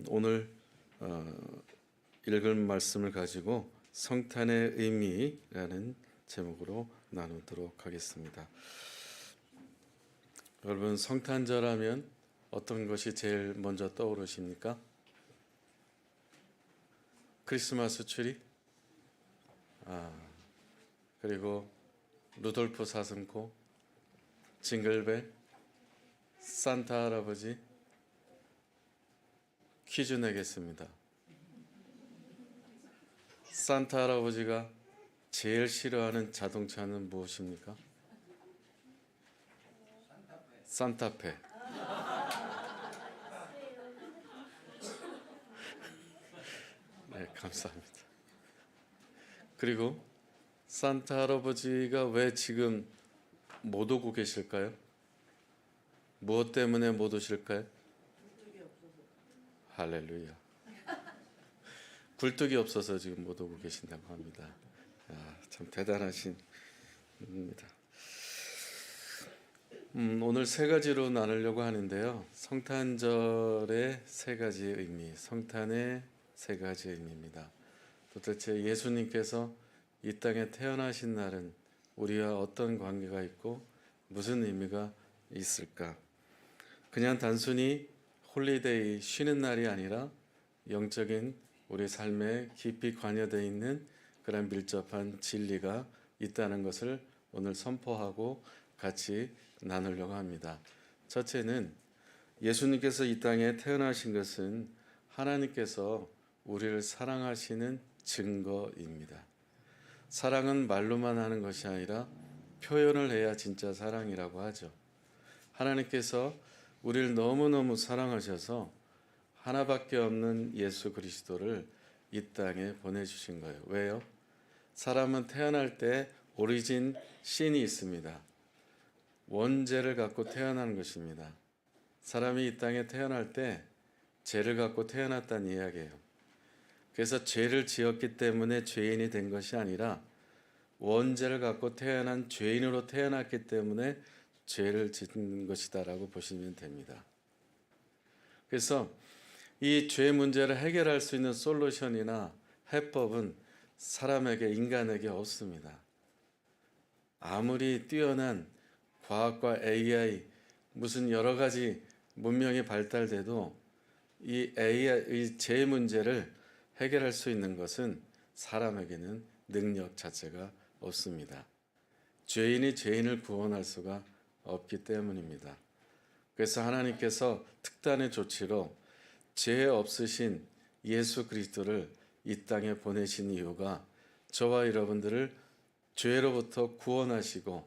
오늘 읽을 말씀을 가지고 성탄의 의미라는 제목으로 나누도록 하겠습니다. 여러분, 성탄절 하면 어떤 것이 제일 먼저 떠오르십니까? 크리스마스 트리? 그리고 루돌프 사슴코, 징글벨, 산타 할아버지. 퀴즈 내겠습니다. 산타 할아버지가 제일 싫어하는 자동차는 무엇입니까? 산타페. 네, 감사합니다. 그리고 산타 할아버지가 왜 지금 못 오고 계실까요? 무엇 때문에 못 오실까요? 할렐루야. 굴뚝이 없어서 지금 못 오고 계신다고 합니다. 참 대단하신 분입니다. 오늘 세 가지로 나누려고 하는데요. 성탄절의 세 가지 의미, 성탄의 세 가지 의미입니다. 도대체 예수님께서 이 땅에 태어나신 날은 우리와 어떤 관계가 있고 무슨 의미가 있을까? 그냥 단순히 홀리데이, 쉬는 날이 아니라 영적인 우리 삶에 깊이 관여되어 있는 그런 밀접한 진리가 있다는 것을 오늘 선포하고 같이 나누려고 합니다. 첫째는 예수님께서 이 땅에 태어나신 것은 하나님께서 우리를 사랑하시는 증거입니다. 사랑은 말로만 하는 것이 아니라 표현을 해야 진짜 사랑이라고 하죠. 하나님께서 우리를 너무너무 사랑하셔서 하나밖에 없는 예수 그리스도를 이 땅에 보내주신 거예요. 왜요? 사람은 태어날 때 오리진 씬이 있습니다. 원죄를 갖고 태어나는 것입니다. 사람이 이 땅에 태어날 때 죄를 갖고 태어났다는 이야기예요. 그래서 죄를 지었기 때문에 죄인이 된 것이 아니라 원죄를 갖고 태어난 죄인으로 태어났기 때문에 죄를 짓는 것이다라고 보시면 됩니다. 그래서 이 죄 문제를 해결할 수 있는 솔루션이나 해법은 사람에게, 인간에게 없습니다. 아무리 뛰어난 과학과 AI, 무슨 여러 가지 문명이 발달돼도 이 죄 문제를 해결할 수 있는 것은 사람에게는 능력 자체가 없습니다. 죄인이 죄인을 구원할 수가 없기 때문입니다. 그래서 하나님께서 특단의 조치로 죄 없으신 예수 그리스도를 이 땅에 보내신 이유가 저와 여러분들을 죄로부터 구원하시고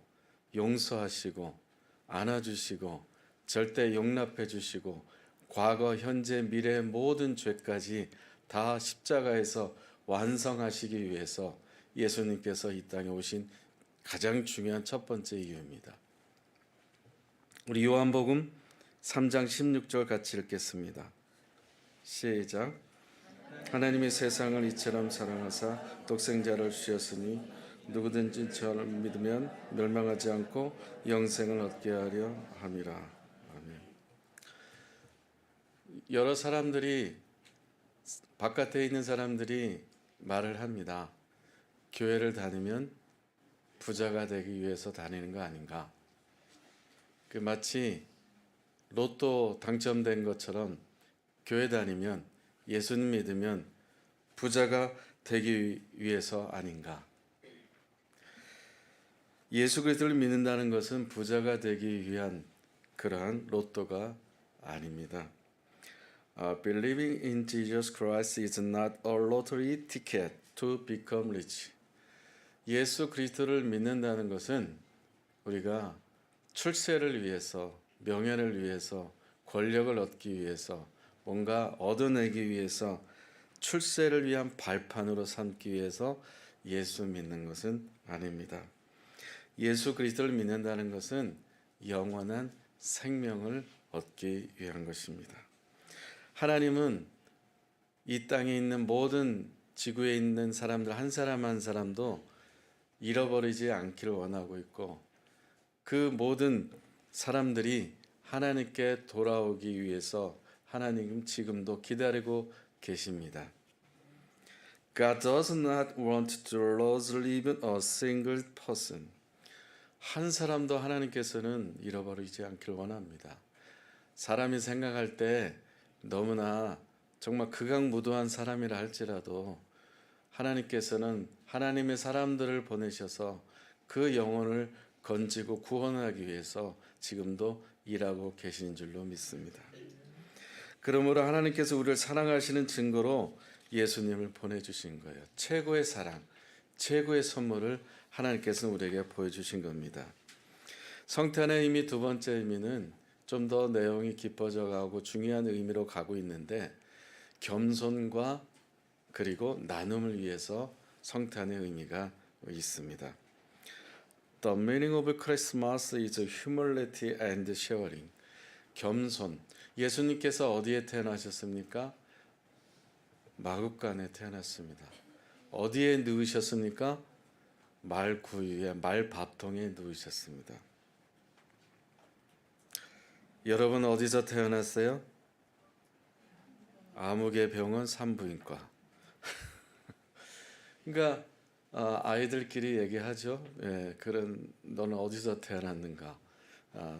용서하시고 안아주시고 절대 용납해 주시고 과거, 현재, 미래의 모든 죄까지 다 십자가에서 완성하시기 위해서 예수님께서 이 땅에 오신 가장 중요한 첫 번째 이유입니다. 우리 요한복음 3장 16절 같이 읽겠습니다. 시작. 하나님이 세상을 이처럼 사랑하사 독생자를 주셨으니 누구든지 저를 믿으면 멸망하지 않고 영생을 얻게 하려 함이라. 아멘. 여러 사람들이, 바깥에 있는 사람들이 말을 합니다. 교회를 다니면 부자가 되기 위해서 다니는 거 아닌가? 마치 로또 당첨된 것처럼 교회 다니면, 예수님 믿으면 부자가 되기 위해서 아닌가? 예수 그리스도를 믿는다는 것은 부자가 되기 위한 그러한 로또가 아닙니다. Believing in Jesus Christ is not a lottery ticket to become rich. 예수 그리스도를 믿는다는 것은 우리가 출세를 위해서, 명예를 위해서, 권력을 얻기 위해서, 뭔가 얻어내기 위해서, 출세를 위한 발판으로 삼기 위해서 예수 믿는 것은 아닙니다. 예수 그리스도를 믿는다는 것은 영원한 생명을 얻기 위한 것입니다. 하나님은 이 땅에 있는 모든, 지구에 있는 사람들 한 사람 한 사람도 잃어버리지 않기를 원하고 있고, 그 모든 사람들이 하나님께 돌아오기 위해서 하나님 지금도 기다리고 계십니다. God does not want to lose even a single person. 한 사람도 하나님께서는 잃어버리지 않기를 원합니다. 사람이 생각할 때 너무나 정말 극악무도한 사람이라 할지라도 하나님께서는 하나님의 사람들을 보내셔서 그 영혼을 건지고 구원하기 위해서 지금도 일하고 계신 줄로 믿습니다. 그러므로 하나님께서 우리를 사랑하시는 증거로 예수님을 보내주신 거예요. 최고의 사랑, 최고의 선물을 하나님께서는 우리에게 보여주신 겁니다. 성탄의 의미 두 번째 의미는 좀 더 내용이 깊어져 가고 중요한 의미로 가고 있는데 겸손과 그리고 나눔을 위해서 성탄의 의미가 있습니다. The meaning of Christmas is humility and sharing. 겸손. 예수님께서 어디에 태어나셨습니까? 마구간에 태어났습니다. 어디에 누우셨습니까? 말구유에 말밥통에 누우셨습니다. 여러분 어디서 태어났어요? 아무개 병원 산부인과. 그러니까 아이들끼리 얘기하죠. 예, 그런 너는 어디서 태어났는가?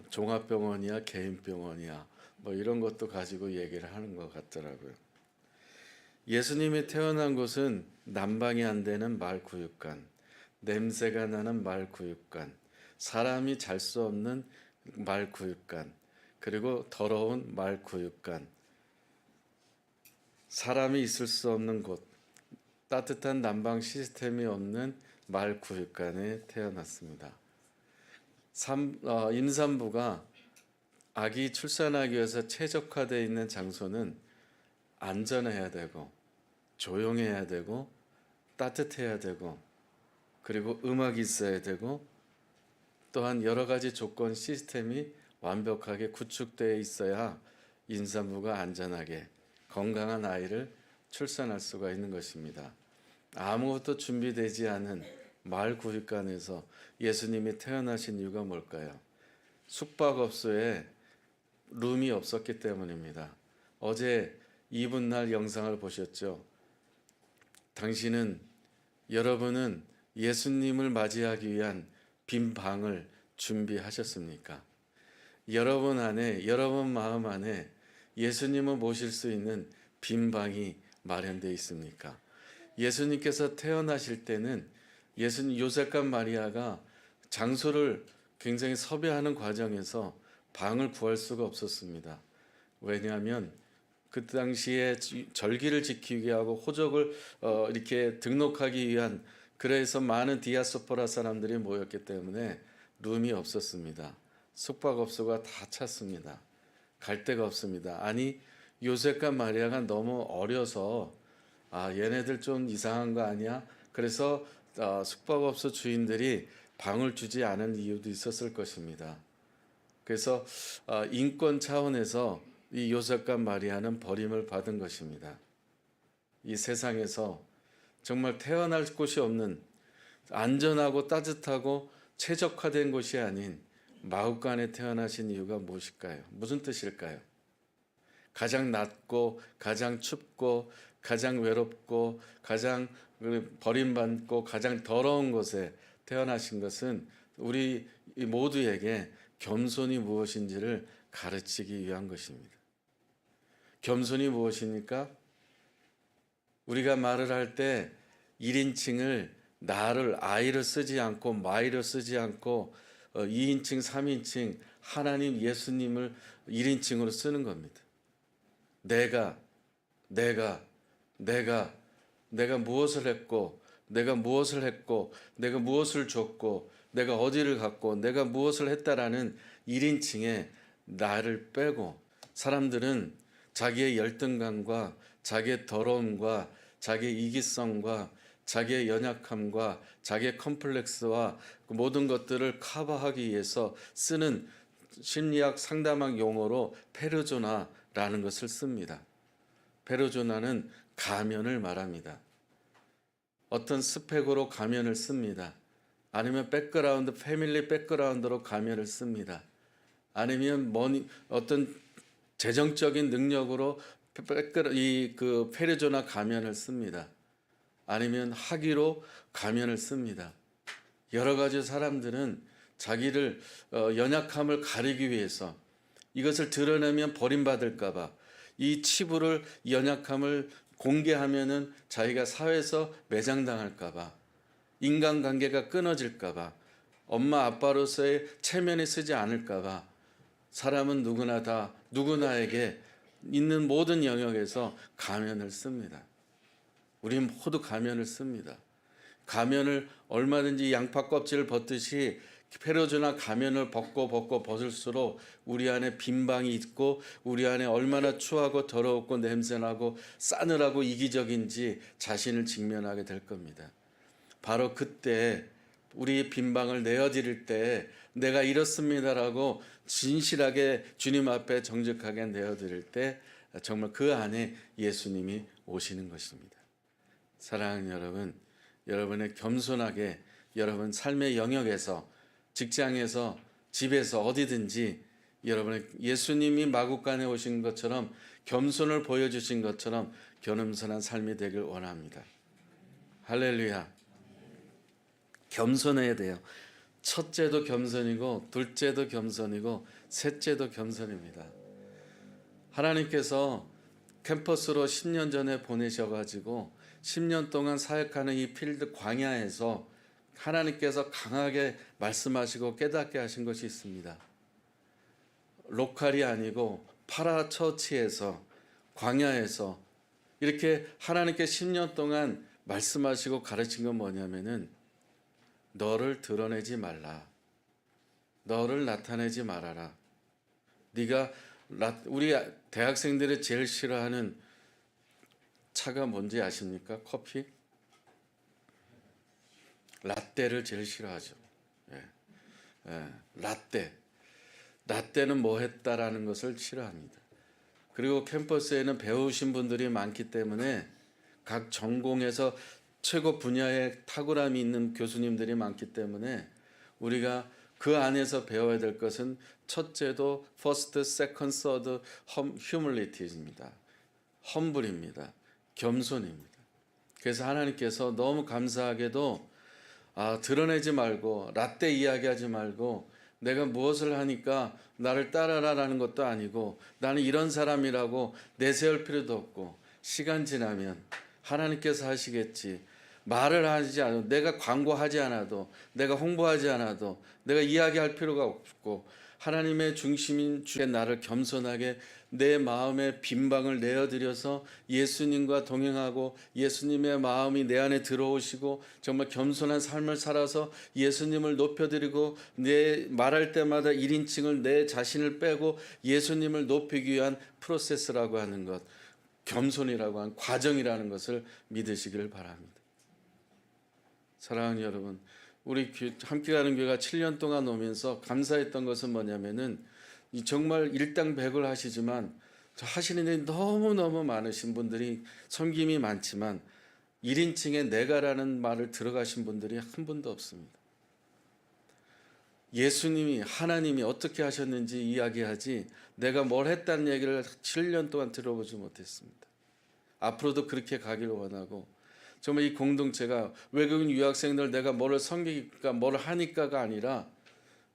종합병원이야, 개인병원이야, 뭐 이런 것도 가지고 얘기를 하는 것 같더라고요. 예수님이 태어난 곳은 난방이 안 되는 말구육간, 냄새가 나는 말구육간, 사람이 잘 수 없는 말구육간, 그리고 더러운 말구육간, 사람이 있을 수 없는 곳, 따뜻한 난방 시스템이 없는 말구육간에 태어났습니다. 임산부가 아기 출산하기 위해서 최적화되어 있는 장소는 안전해야 되고 조용해야 되고 따뜻해야 되고 그리고 음악이 있어야 되고 또한 여러 가지 조건 시스템이 완벽하게 구축되어 있어야 임산부가 안전하게 건강한 아이를 출산할 수가 있는 것입니다. 아무것도 준비되지 않은 마을 구육간에서 예수님이 태어나신 이유가 뭘까요? 숙박업소에 룸이 없었기 때문입니다. 어제 이분날 영상을 보셨죠? 여러분은 예수님을 맞이하기 위한 빈 방을 준비하셨습니까? 여러분 안에, 여러분 마음 안에 예수님을 모실 수 있는 빈 방이 마련되어 있습니까? 예수님께서 태어나실 때는 요셉과 마리아가 장소를 굉장히 섭외하는 과정에서 방을 구할 수가 없었습니다. 왜냐하면 그 당시에 절기를 지키게 하고 호적을 이렇게 등록하기 위한 그래서 많은 디아스포라 사람들이 모였기 때문에 룸이 없었습니다. 숙박업소가 다 찼습니다. 갈 데가 없습니다. 아니 요셉과 마리아가 너무 어려서 얘네들 좀 이상한 거 아니야? 그래서 숙박업소 주인들이 방을 주지 않은 이유도 있었을 것입니다. 그래서 인권 차원에서 이 요셉과 마리아는 버림을 받은 것입니다. 이 세상에서 정말 태어날 곳이 없는 안전하고 따뜻하고 최적화된 곳이 아닌 마구간에 태어나신 이유가 무엇일까요? 무슨 뜻일까요? 가장 낮고 가장 춥고 가장 외롭고 가장 버림받고 가장 더러운 곳에 태어나신 것은 우리 모두에게 겸손이 무엇인지를 가르치기 위한 것입니다. 겸손이 무엇입니까? 우리가 말을 할 때 1인칭을 아이를 쓰지 않고 마이를 쓰지 않고 2인칭, 3인칭 하나님 예수님을 1인칭으로 쓰는 겁니다. 내가 무엇을 했고 내가 무엇을 줬고 내가 어디를 갔고 내가 무엇을 했다라는 1인칭에 나를 빼고 사람들은 자기의 열등감과 자기의 더러움과 자기의 이기성과 자기의 연약함과 자기의 컴플렉스와 그 모든 것들을 커버하기 위해서 쓰는 심리학 상담학 용어로 페르소나라는 것을 씁니다. 페르소나는 가면을 말합니다. 어떤 스펙으로 가면을 씁니다. 아니면 패밀리 백그라운드로 가면을 씁니다. 아니면 어떤 재정적인 능력으로 그 페르조나 가면을 씁니다. 아니면 하기로 가면을 씁니다. 여러 가지 사람들은 자기를 연약함을 가리기 위해서 이것을 드러내면 버림받을까봐 이 치부를 연약함을 공개하면은 자기가 사회에서 매장당할까봐 인간관계가 끊어질까봐 엄마 아빠로서의 체면이 쓰지 않을까봐 사람은 누구나 다 누구나에게 있는 모든 영역에서 가면을 씁니다. 우리 모두 가면을 씁니다. 가면을 얼마든지 양파 껍질을 벗듯이 페르조나 가면을 벗고 벗을수록 우리 안에 빈방이 있고 우리 안에 얼마나 추하고 더럽고 냄새나고 싸늘하고 이기적인지 자신을 직면하게 될 겁니다. 바로 그때 우리의 빈방을 내어드릴 때 내가 이렇습니다라고 진실하게 주님 앞에 정직하게 내어드릴 때 정말 그 안에 예수님이 오시는 것입니다. 사랑하는 여러분, 여러분의 겸손하게 여러분 삶의 영역에서 직장에서 집에서 어디든지 여러분의 예수님이 마구간에 오신 것처럼 겸손을 보여주신 것처럼 겸손한 삶이 되길 원합니다. 할렐루야. 겸손해야 돼요. 첫째도 겸손이고 둘째도 겸손이고 셋째도 겸손입니다. 하나님께서 캠퍼스로 10년 전에 보내셔가지고 10년 동안 사역하는 이 필드 광야에서 하나님께서 강하게 말씀하시고 깨닫게 하신 것이 있습니다. 로컬이 아니고 파라처치에서 광야에서 이렇게 하나님께 10년 동안 말씀하시고 가르친 건 뭐냐면은 너를 드러내지 말라. 너를 나타내지 말아라. 네가 우리 대학생들이 제일 싫어하는 차가 뭔지 아십니까? 커피? 라떼를 제일 싫어하죠. 라떼는 뭐 했다라는 것을 싫어합니다. 그리고 캠퍼스에는 배우신 분들이 많기 때문에 각 전공에서 최고 분야의 탁월함이 있는 교수님들이 많기 때문에 우리가 그 안에서 배워야 될 것은 첫째도 first, second, third humility입니다. 험불입니다. 겸손입니다. 그래서 하나님께서 너무 감사하게도 드러내지 말고 라떼 이야기하지 말고 내가 무엇을 하니까 나를 따라라라는 것도 아니고 나는 이런 사람이라고 내세울 필요도 없고 시간 지나면 하나님께서 하시겠지. 말을 하지 않아도 내가 광고하지 않아도 내가 홍보하지 않아도 내가 이야기할 필요가 없고 하나님의 중심인 주에 나를 겸손하게 내 마음의 빈방을 내어드려서 예수님과 동행하고 예수님의 마음이 내 안에 들어오시고 정말 겸손한 삶을 살아서 예수님을 높여드리고 내 말할 때마다 1인칭을 내 자신을 빼고 예수님을 높이기 위한 프로세스라고 하는 것, 겸손이라고 하는 과정이라는 것을 믿으시기를 바랍니다. 사랑하는 여러분, 우리 함께 가는 교회가 7년 동안 오면서 감사했던 것은 뭐냐면은 정말 일당백을 하시지만 하시는 일이 너무너무 많으신 분들이 섬김이 많지만 1인칭에 내가라는 말을 들어가신 분들이 한 분도 없습니다. 예수님이 하나님이 어떻게 하셨는지 이야기하지 내가 뭘 했다는 얘기를 7년 동안 들어보지 못했습니다. 앞으로도 그렇게 가기를 원하고 정말 이 공동체가 외국인 유학생들 내가 뭐를 섬기니까 뭐를 하니까가 아니라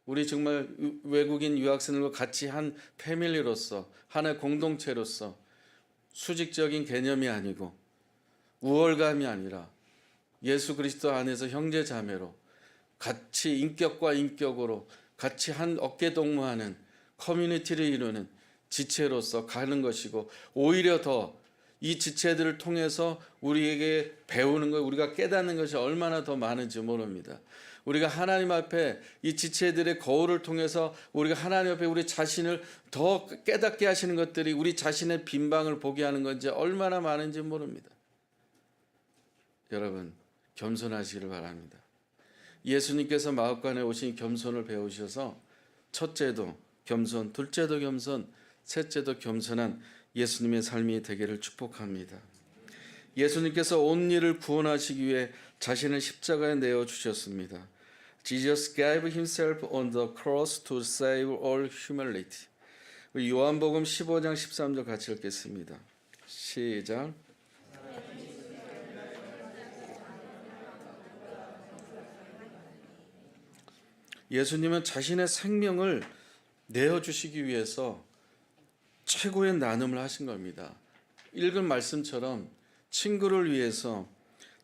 우리 정말 외국인 유학생들과 같이 한 패밀리로서 하나의 공동체로서 수직적인 개념이 아니고 우월감이 아니라 예수 그리스도 안에서 형제 자매로 같이 인격과 인격으로 같이 한 어깨 동무하는 커뮤니티를 이루는 지체로서 가는 것이고 오히려 더 이 지체들을 통해서 우리에게 배우는 것, 우리가 깨닫는 것이 얼마나 더 많은지 모릅니다. 우리가 하나님 앞에 이 지체들의 거울을 통해서 우리가 하나님 앞에 우리 자신을 더 깨닫게 하시는 것들이 우리 자신의 빈방을 보게 하는 건지 얼마나 많은지 모릅니다. 여러분 겸손하시기를 바랍니다. 예수님께서 마음간에 오신 겸손을 배우셔서 첫째도 겸손, 둘째도 겸손, 셋째도 겸손한 예수님의 삶이 되기를 축복합니다. 예수님께서 온 일을 구원하시기 위해 자신을 십자가에 내어주셨습니다. Jesus gave himself on the cross to save all humanity. 우리 요한복음 15장 13절 같이 읽겠습니다. 시작. 예수님은 자신의 생명을 내어주시기 위해서 최고의 나눔을 하신 겁니다. 읽은 말씀처럼 친구를 위해서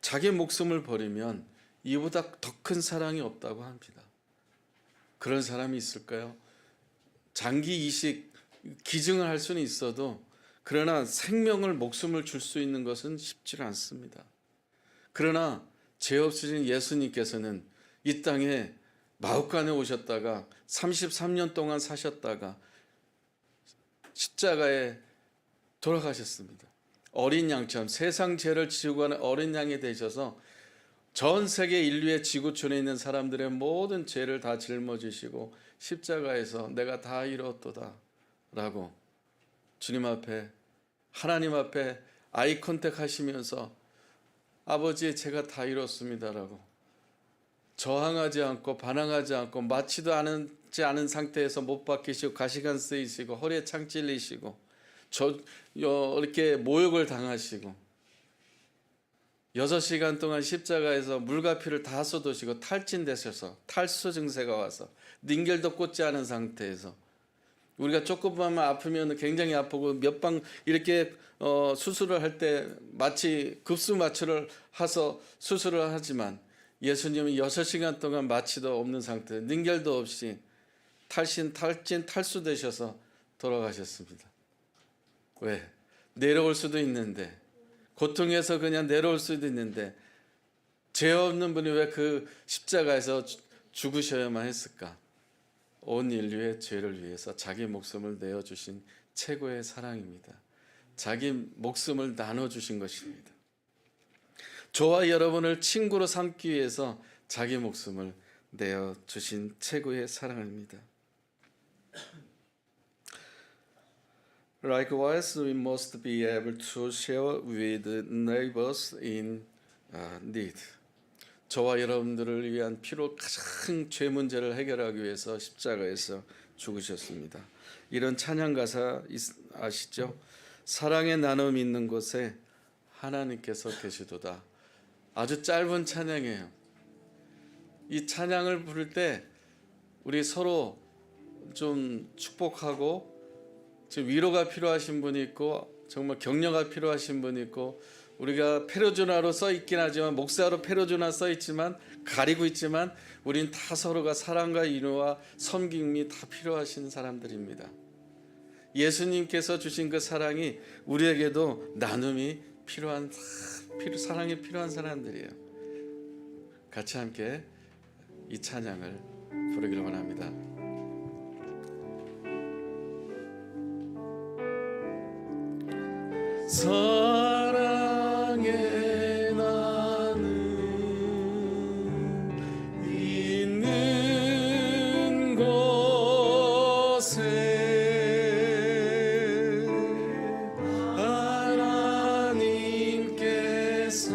자기 목숨을 버리면 이보다 더 큰 사랑이 없다고 합니다. 그런 사람이 있을까요? 장기 이식, 기증을 할 수는 있어도 그러나 생명을, 목숨을 줄 수 있는 것은 쉽지 않습니다. 그러나 죄 없으신 예수님께서는 이 땅에 마ಹು간에 오셨다가 33년 동안 사셨다가 십자가에 돌아가셨습니다. 어린 양처럼 세상 죄를 지우고 가는 어린 양이 되셔서 전 세계 인류의 지구촌에 있는 사람들의 모든 죄를 다 짊어지시고 십자가에서 내가 다 이뤘도다 라고 주님 앞에, 하나님 앞에 아이 컨택 하시면서 아버지 제가 다 이뤘습니다 라고 저항하지 않고 반항하지 않고 맞지도 않은 상태에서 못 박히시고 가시관 쓰이시고 허리에 창 찔리시고 이렇게 모욕을 당하시고 6시간 동안 십자가에서 물과 피를 다 쏟으시고 탈진되셔서 탈수 증세가 와서 닌겔도 꽂지 않은 상태에서 우리가 조금만 아프면 굉장히 아프고 몇 방 이렇게 수술을 할 때 마치 급수 마취를 해서 수술을 하지만 예수님은 6시간 동안 마취도 없는 상태, 닌겔도 없이 탈진, 탈수되셔서 돌아가셨습니다. 왜? 내려올 수도 있는데, 고통에서 그냥 내려올 수도 있는데 죄 없는 분이 왜 그 십자가에서 죽으셔야만 했을까? 온 인류의 죄를 위해서 자기 목숨을 내어주신 최고의 사랑입니다. 자기 목숨을 나눠주신 것입니다. 저와 여러분을 친구로 삼기 위해서 자기 목숨을 내어주신 최고의 사랑입니다. Likewise, we must be able to share with neighbors in need. 저와 여러분들을 위한 피로 가장 죄 문제를 해결하기 위해서 십자가에서 죽으셨습니다. 이런 찬양 가사 아시죠? 사랑의 나눔이 있는 곳에 하나님께서 계시도다. 아주 짧은 찬양이에요. 이 찬양을 부를 때 우리 서로 좀 축복하고 지금 위로가 필요하신 분이 있고 정말 격려가 필요하신 분이 있고 우리가 페르조나로 써 있긴 하지만 목사로 페르조나 써 있지만 가리고 있지만 우린 다 서로가 사랑과 인호와 섬김이 다 필요하신 사람들입니다. 예수님께서 주신 그 사랑이 우리에게도 나눔이 필요한 사랑이 필요한 사람들이에요. 같이 함께 이 찬양을 부르기를 원합니다. 사랑의 나눔 있는 곳에 하나님께서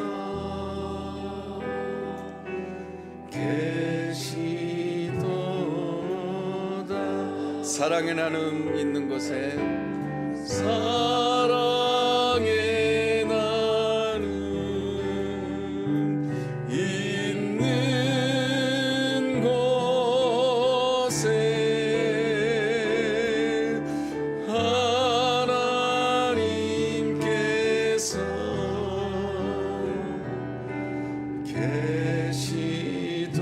계시도다. 사랑의 나눔 있는 곳에 사랑의 나눔 있는 곳에 하나님께서 계시도.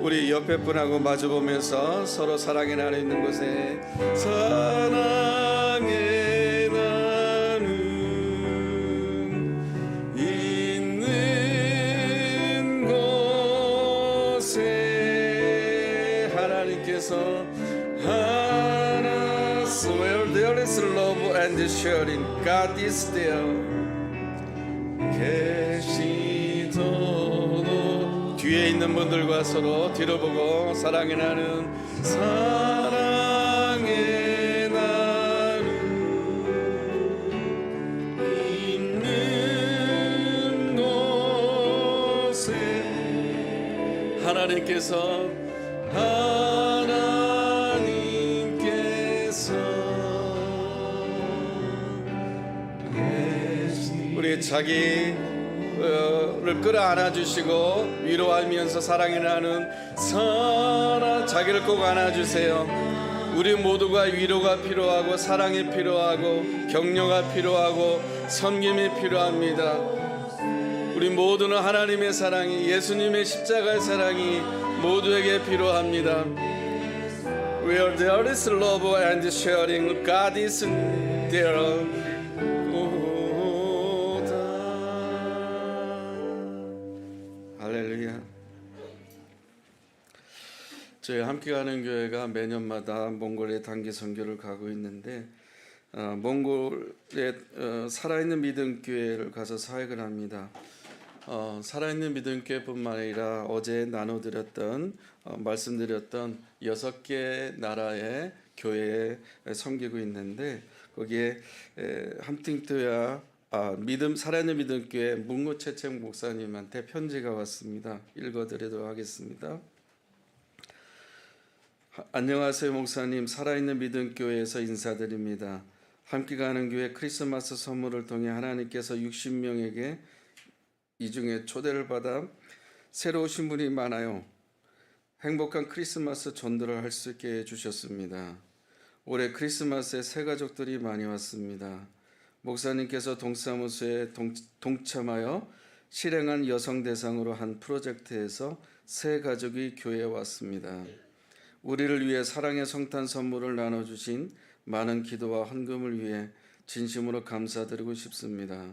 우리 옆에 분하고 마주보면서 서로 사랑의 나눔 있는 곳에 사랑의 나눔 있는 곳에 하나님께서 where there is love and sharing, God is there. 계시도록. 뒤에 있는 분들과 서로 뒤로 보고 사랑의 나눔, 사랑의 나눔 있는 곳에 하나님께서 우리 자기를 끌어안아 주시고 위로하면서 사랑이 나는 자기를 꼭 안아주세요. 우리 모두가 위로가 필요하고 사랑이 필요하고 격려가 필요하고 섬김이 필요합니다. 우리 모두는 하나님의 사랑이, 예수님의 십자가의 사랑이 모두에게 필요합니다. Where there is love and sharing, God is there. 할렐루야. 저희 함께 가는 교회가 매년마다 몽골에 단기 선교를 가고 있는데 몽골에 살아있는 믿음 교회를 가서 사역을 합니다. 살아있는 믿음 교회뿐만 아니라 어제 나눠드렸던 말씀드렸던 6개 나라의 교회에 섬기고 있는데 거기에 함팅트야 살아있는 믿음 교회 문구채책 목사님한테 편지가 왔습니다. 읽어드리도록 하겠습니다. 안녕하세요 목사님, 살아있는 믿음 교회에서 인사드립니다. 함께 가는 교회 크리스마스 선물을 통해 하나님께서 60명에게 이 중에 초대를 받아 새로 오신 분이 많아요. 행복한 크리스마스 전도를 할 수 있게 해주셨습니다. 올해 크리스마스에 새 가족들이 많이 왔습니다. 목사님께서 동사무소에 동참하여 실행한 여성 대상으로 한 프로젝트에서 새 가족이 교회에 왔습니다. 우리를 위해 사랑의 성탄 선물을 나눠주신 많은 기도와 헌금을 위해 진심으로 감사드리고 싶습니다.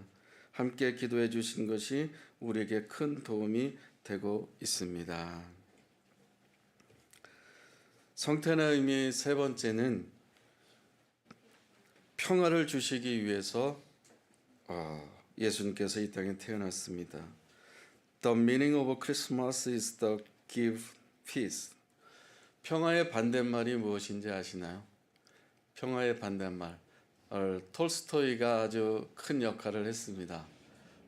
함께 기도해 주신 것이 우리에게 큰 도움이 되고 있습니다. 성탄의 의미 세 번째는 평화를 주시기 위해서 예수님께서 이 땅에 태어났습니다. The meaning of Christmas is to give peace. 평화의 반대말이 무엇인지 아시나요? 평화의 반대말. 톨스토이가 아주 큰 역할을 했습니다.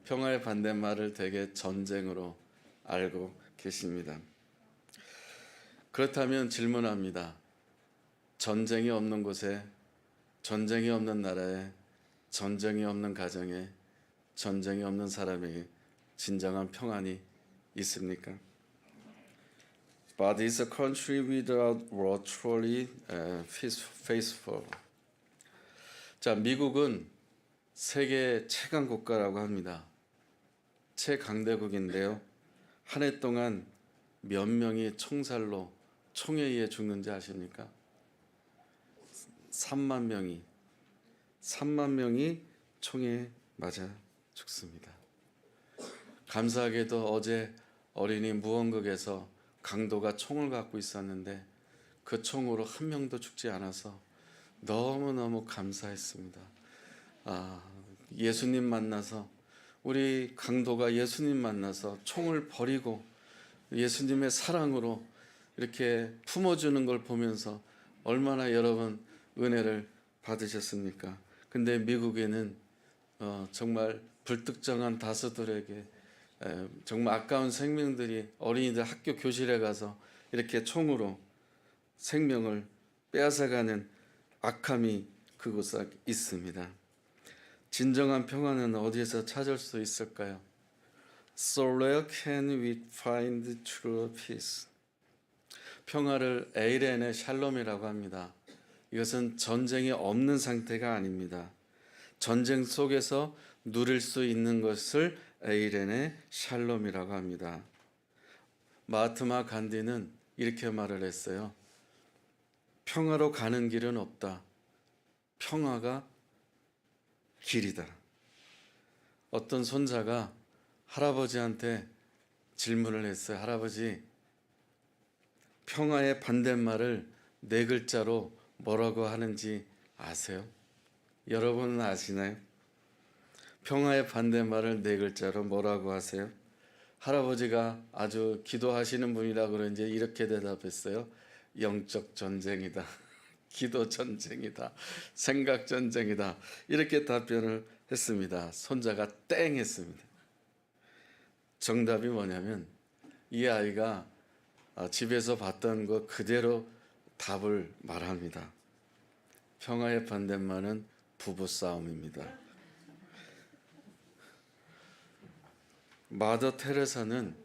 평화의 반대말을 되게 전쟁으로 알고 계십니다. 그렇다면 질문합니다. 전쟁이 없는 곳에, 전쟁이 없는 나라에, 전쟁이 없는 가정에, 전쟁이 없는 사람에게 진정한 평안이 있습니까? But is a country without war truly faithful? 자, 미국은 세계 최강 국가라고 합니다. 최강대국인데요. 한 해 동안 몇 명이 총살로 총에 의해 죽는지 아십니까? 3만 명이 총에 맞아 죽습니다. 감사하게도 어제 어린이 무언극에서 강도가 총을 갖고 있었는데 그 총으로 한 명도 죽지 않아서 너무너무 감사했습니다. 예수님 만나서, 우리 강도가 예수님 만나서 총을 버리고 예수님의 사랑으로 이렇게 품어주는 걸 보면서 얼마나 여러분 은혜를 받으셨습니까? 근데 미국에는 정말 불특정한 다수들에게 정말 아까운 생명들이, 어린이들 학교 교실에 가서 이렇게 총으로 생명을 빼앗아가는 악함이 그곳에 있습니다. 진정한 평화는 어디에서 찾을 수 있을까요? So where can we find true peace? 평화를 에이렌의 샬롬이라고 합니다. 이것은 전쟁이 없는 상태가 아닙니다. 전쟁 속에서 누릴 수 있는 것을 에이렌의 샬롬이라고 합니다. 마하트마 간디는 이렇게 말을 했어요. 평화로 가는 길은 없다. 평화가 길이다. 어떤 손자가 할아버지한테 질문을 했어요. 할아버지, 평화의 반대말을 4글자로 뭐라고 하는지 아세요? 여러분은 아시나요? 평화의 반대말을 4글자로 뭐라고 하세요? 할아버지가 아주 기도하시는 분이라 그런지 이렇게 대답했어요. 영적 전쟁이다. 기도 전쟁이다. 생각 전쟁이다. 이렇게 답변을 했습니다. 손자가 땡 했습니다. 정답이 뭐냐면 이 아이가 집에서 봤던 거 그대로 답을 말합니다. 평화의 반대말은 부부싸움입니다. 마더 테레사는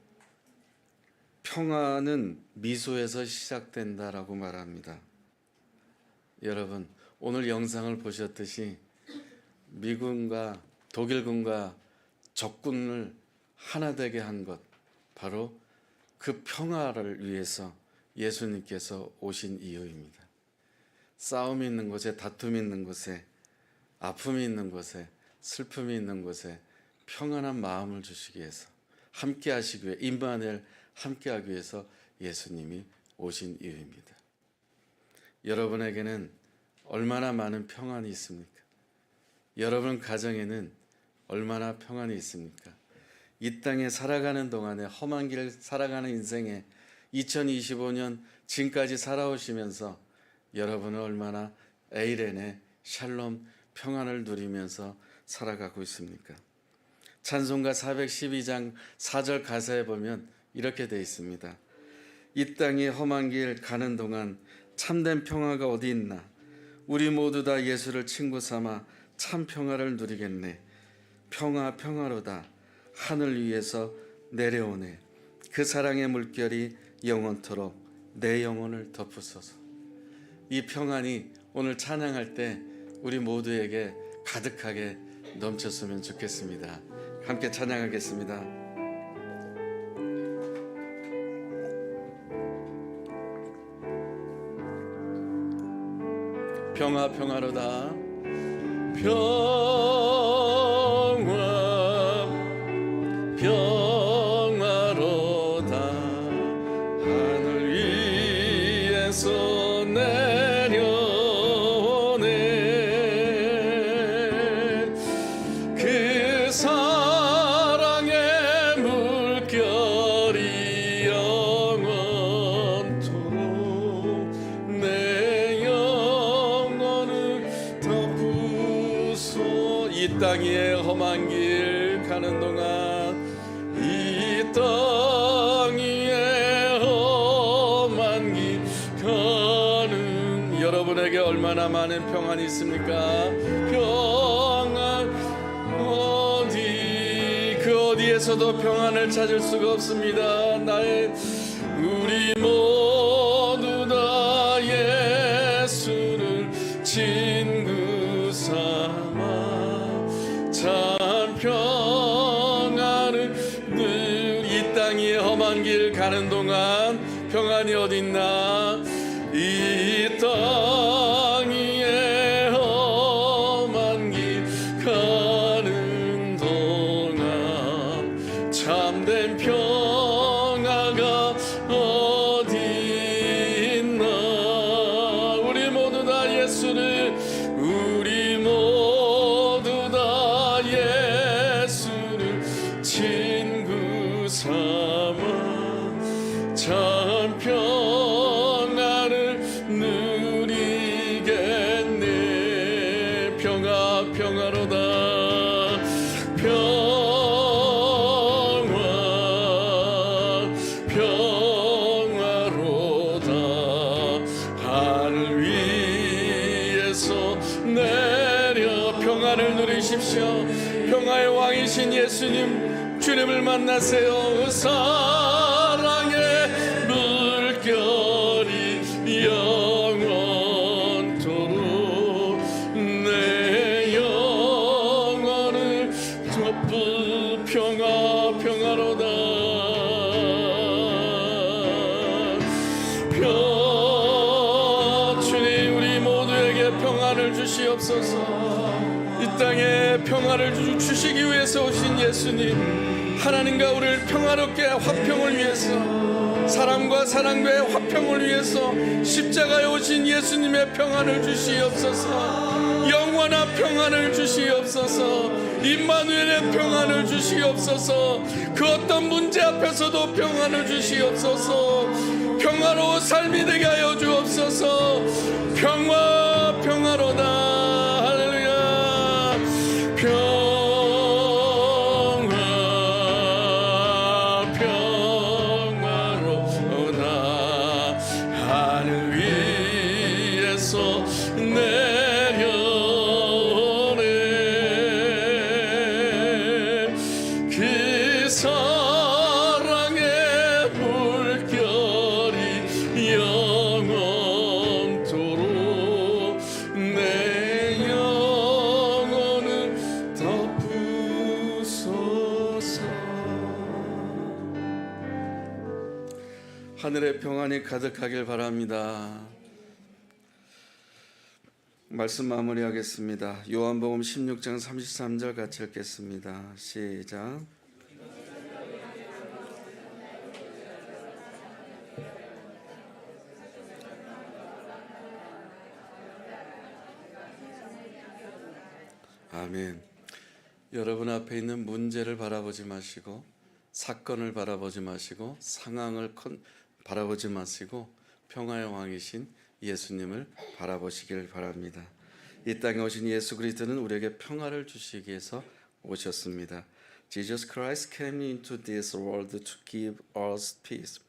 평화는 미소에서 시작된다라고 말합니다. 여러분, 오늘 영상을 보셨듯이 미군과 독일군과 적군을 하나 되게 한 것, 바로 그 평화를 위해서 예수님께서 오신 이유입니다. 싸움이 있는 곳에, 다툼이 있는 곳에, 아픔이 있는 곳에, 슬픔이 있는 곳에 평안한 마음을 주시기 위해서, 함께 하시기 위해, 임마누엘 함께 하기 위해서 예수님이 오신 이유입니다. 여러분에게는 얼마나 많은 평안이 있습니까? 여러분 가정에는 얼마나 평안이 있습니까? 이 땅에 살아가는 동안에, 험한 길 살아가는 인생에 2025년 지금까지 살아오시면서 여러분은 얼마나 에이렌의 샬롬 평안을 누리면서 살아가고 있습니까? 찬송가 412장 4절 가사에 보면 이렇게 되어 있습니다. 이 땅이 험한 길 가는 동안 참된 평화가 어디 있나? 우리 모두 다 예수를 친구 삼아 참 평화를 누리겠네. 평화 평화로다. 하늘 위에서 내려오네. 그 사랑의 물결이 영원토록 내 영혼을 덮으소서. 이 평안이 오늘 찬양할 때 우리 모두에게 가득하게 넘쳤으면 좋겠습니다. 함께 찬양하겠습니다. 평화 평화로다. 평화로다. 하늘 위에서 내려오네. 그 사랑의 물결이 영원토록 내 영혼을 덮으소. 이 땅 위에 험한 길 가는 동안, 이 땅 위에 험한 길 가는, 여러분에게 얼마나 많은 평안이 있습니까? 평안 그 어디에서도 평안을 찾을 수가 없습니다. 우리 모두 다 예수를 친구 삼아 참 평안을 늘, 이 땅 위에 험한 길 가는 동안 평안이 어딨나? 이 땅 위에 험한 길 가는 동안 참된 평화가 어디 있나? 우리 모두 다 예수를, 우리 모두 다 예수를 친구 삼아 참 평안을 누리겠네. 평화로다. 평화로다. 하늘 위에서 내려 평안을 누리십시오. 평화의 왕이신 예수님, 주님을 만나세요. 사랑의 물결이 영원토록 내 영혼을 덮을 평화로다. 주님, 우리 모두에게 평안을 주시옵소서. 이 땅에 평화를 주시기 위해서 오신 예수님, 하나님과 우리를 평화롭게 화평을 위해서, 사람과 사람과의 화평을 위해서 십자가에 오신 예수님의 평안을 주시옵소서. 영원한 평안을 주시옵소서. 임마누엘의 평안을 주시옵소서. 그 어떤 문제 앞에서도 평안을 주시옵소서. 평화로운 삶이 되게 하여 주옵소서. 평화로다. 하늘 위에서 내려오네. 그 하늘의 평안이 가득하길 바랍니다. 말씀 마무리하겠습니다. 요한복음 16장 33절 같이 읽겠습니다. 시작. 아멘. 여러분 앞에 있는 문제를 바라보지 마시고, 사건을 바라보지 마시고, 상황을 바라보지 마시고, 평화의 왕이신 예수님을 바라보시길 바랍니다. 이 땅에 오신 예수 그리스도는 우리에게 평화를 주시기 위해서 오셨습니다. Jesus Christ came into this world to give us peace.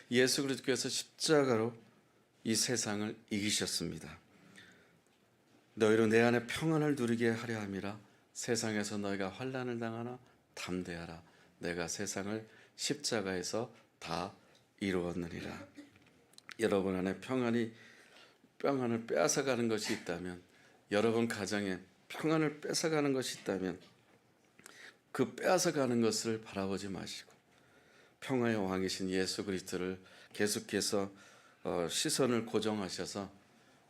예수 그리스도께서 십자가로 이 세상을 이기셨습니다. 너희로 내 안에 평안을 누리게 하려 함이라. 세상에서 너희가 환난을 당하나 담대하라. 내가 세상을 십자가에서 다 이루었느니라. 여러분 안에 평안을 빼앗아가는 것이 있다면, 여러분 가정에 평안을 뺏어가는 것이 있다면 그 빼앗아가는 것을 바라보지 마시고 평화의 왕이신 예수 그리스도를 계속해서 시선을 고정하셔서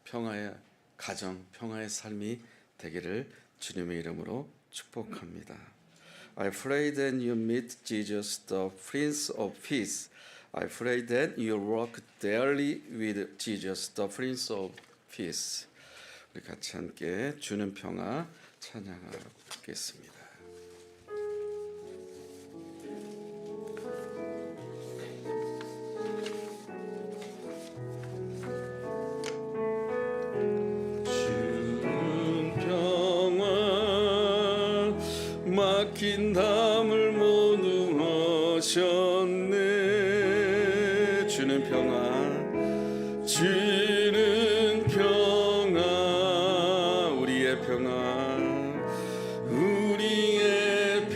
평화의 가정, 평화의 삶이 되기를 주님의 이름으로 축복합니다. I pray that you meet Jesus, the Prince of Peace. I pray that you walk daily with Jesus, the Prince of Peace. 우리 같이 함께 주는 평화 찬양하겠습니다. 막힌 담을 모두 하셨네. 주는 평화, 주는 평화, 우리의 평화, 우리의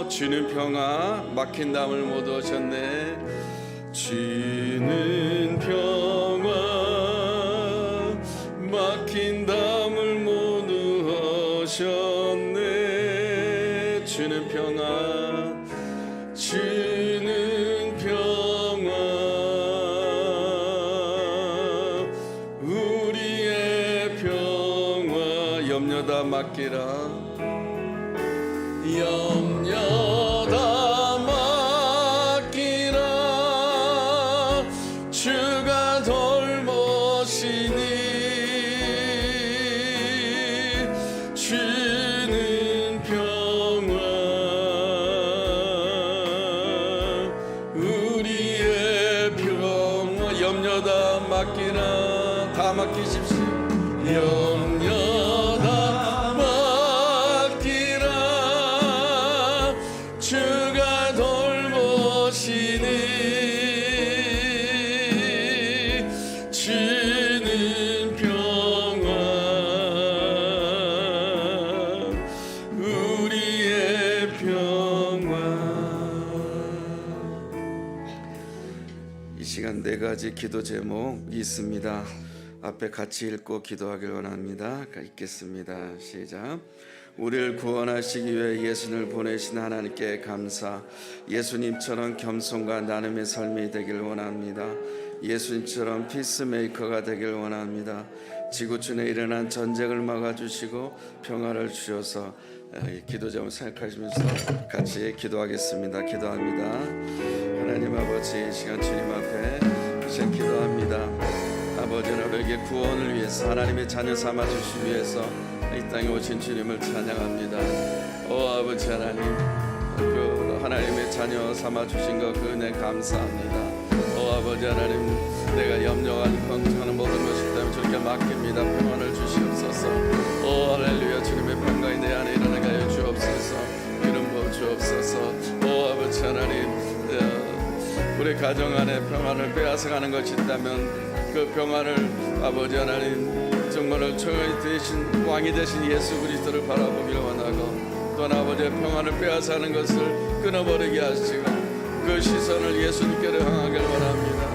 주는 평화, 막힌 담을 모두 하셨네. 주는 평화, 막힌 담을 모두 하셨네. 주는 평화, 주는 평화, 우리의 평화. 염려 다 맡기라, 염려 다 맡기라. 주가 돌보시니 주는 평화, 우리의 평화. 염려 다 맡기라, 다 맡기십시오. 염려 다 맡기라. 주가 돌보시니 주는 평화, 우리의 평화. 이 시간 네 가지 기도 제목이 있습니다. 앞에 같이 읽고 기도하길 원합니다. 읽겠습니다. 시작. 우리를 구원하시기 위해 예수님을 보내신 하나님께 감사. 예수님처럼 겸손과 나눔의 삶이 되길 원합니다. 예수님처럼 피스메이커가 되길 원합니다. 지구촌에 일어난 전쟁을 막아주시고 평화를 주셔서 기도 제목 생각하시면서 같이 기도하겠습니다. 기도합니다. 하나님 아버지, 이 시간 주님 앞에 이제 기도합니다. 아버지, 우리에게 구원을 위해서 하나님의 자녀 삼아 주시기 위해서 이 땅에 오신 주님을 찬양합니다. 오 아버지 하나님, 그 하나님의 자녀 삼아 주신 것 그 은혜 감사합니다. 오 아버지 하나님, 내가 염려하는 걱정하는 모든 것이 있다면 주님께 맡깁니다. 평안을 주시옵소서. 오 할렐루야. 주님의 평강이 내 안에 일어나게 하여 주옵소서. 기름 부어 주옵소서. 오 아버지 하나님, 우리 가정 안에 평안을 빼앗아가는 것이 있다면 그 평안을 아버지 하나님 정말로 최고의 되신 왕이 되신 예수 그리스도를 바라보기를 원하고, 또 아버지의 평안을 빼앗아가는 것을 끊어버리게 하시고 그 시선을 예수님께로 향하길 원합니다.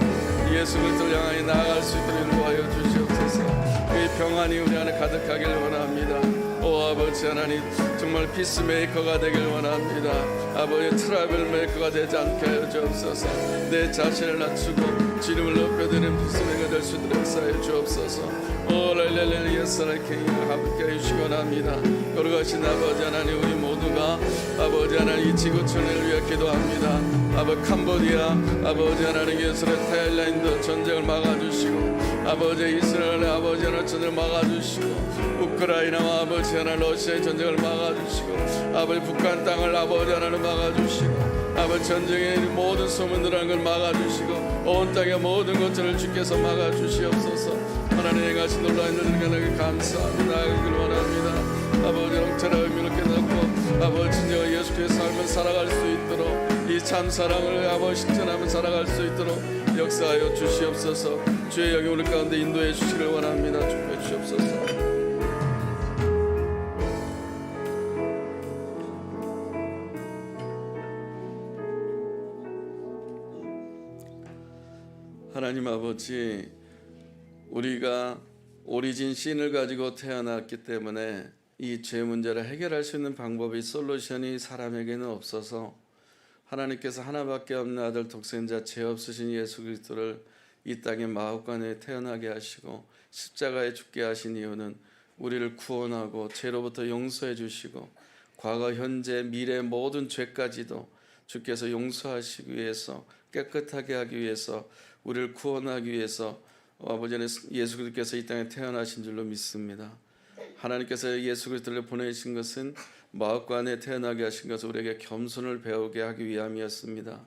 예수 그리스도를 향하여 나아갈 수 있도록 인도하여 주시옵소서. 그 평안이 우리 안에 가득하길 원합니다. 오 오 아버지 하나님 정말 피스메이커가 되길 원합니다. 아버지 트러블 메이커가 되지 않게 하여 주옵소서. 내 자신을 낮추고 주님을 높여드리는 피스메이커가 될 수 있도록 역사해 주옵소서. 오 랄랄랄 예사를 킹을 함께 해주시기 원합니다. 거룩하신 아버지 하나님 우리 모두가 아버지 하나님 이 지구촌을 위해 기도합니다. 아버지 캄보디아 아버지 하나님 예수의 타일랜드 전쟁을 막아주시고 아버지 이스라엘 아버지 하나님 전쟁을 막아주시고 우크라이나와 아버지 하나님 러시아의 전쟁을 막아주시고 아버지 북한 땅을 아버지 하나님 막아주시고 아버지 전쟁의 모든 소문들하는 걸 막아주시고 온 땅의 모든 것들을 주께서 막아주시옵소서. 하나님 행하신 놀라운 일을 하나님 감사합니다. 그걸 원합니다. 아버지 영체라 의미를 깨닫고 아버지 진정한 예수께서 삶을 살아갈 수 있도록 이 참 사랑을 아버지 실천하며 살아갈 수 있도록 역사하여 주시옵소서. 주의 영이 우리 가운데 인도해 주시기를 원합니다. 축복해 주시옵소서. 하나님 아버지 우리가 오리진 씬을 가지고 태어났기 때문에 이 죄 문제를 해결할 수 있는 방법이 솔루션이 사람에게는 없어서 하나님께서 하나밖에 없는 아들 독생자 죄 없으신 예수 그리스도를 이 땅의 마음간에 태어나게 하시고 십자가에 죽게 하신 이유는 우리를 구원하고 죄로부터 용서해 주시고 과거 현재 미래 모든 죄까지도 주께서 용서하시기 위해서 깨끗하게 하기 위해서 우리를 구원하기 위해서 아버지는 예수 그리스도께서 이 땅에 태어나신 줄로 믿습니다. 하나님께서 예수 그리스도를 보내신 것은 마음간에 태어나게 하신 것은 우리에게 겸손을 배우게 하기 위함이었습니다.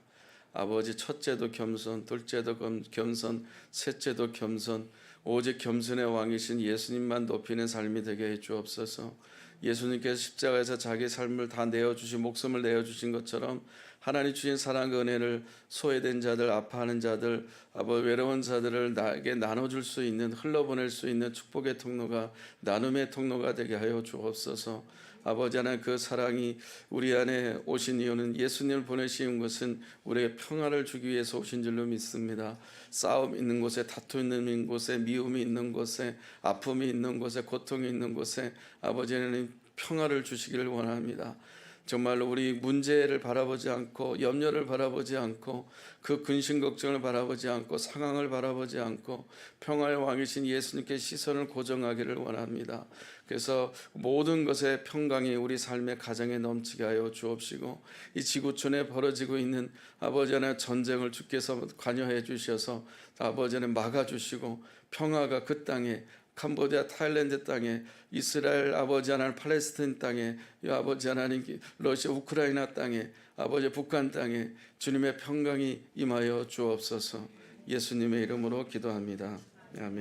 아버지 첫째도 겸손, 둘째도 겸손, 셋째도 겸손, 오직 겸손의 왕이신 예수님만 높이는 삶이 되게 해 주옵소서. 예수님께서 십자가에서 자기 삶을 다 내어주신 목숨을 내어주신 것처럼 하나님 주신 사랑과 은혜를 소외된 자들, 아파하는 자들, 외로운 자들을 나에게 나눠줄 수 있는 흘러보낼 수 있는 축복의 통로가 나눔의 통로가 되게 하여 주옵소서. 아버지 하나님 그 사랑이 우리 안에 오신 이유는 예수님을 보내신 것은 우리에게 평화를 주기 위해서 오신 줄로 믿습니다. 싸움 있는 곳에 다툼 있는 곳에 미움이 있는 곳에 아픔이 있는 곳에 고통이 있는 곳에 아버지 하나님 평화를 주시기를 원합니다. 정말로 우리 문제를 바라보지 않고 염려를 바라보지 않고 그 근심 걱정을 바라보지 않고 상황을 바라보지 않고 평화의 왕이신 예수님께 시선을 고정하기를 원합니다. 그래서 모든 것의 평강이 우리 삶의 가정에 넘치게 하여 주옵시고 이 지구촌에 벌어지고 있는 아버지 하나님의 전쟁을 주께서 관여해 주셔서 아버지 하나님 막아주시고 평화가 그 땅에 캄보디아 타일랜드 땅에 이스라엘 아버지 하나님 팔레스타인 땅에 아버지 하나님 러시아 우크라이나 땅에 아버지 북한 땅에 주님의 평강이 임하여 주옵소서. 예수님의 이름으로 기도합니다. 아멘.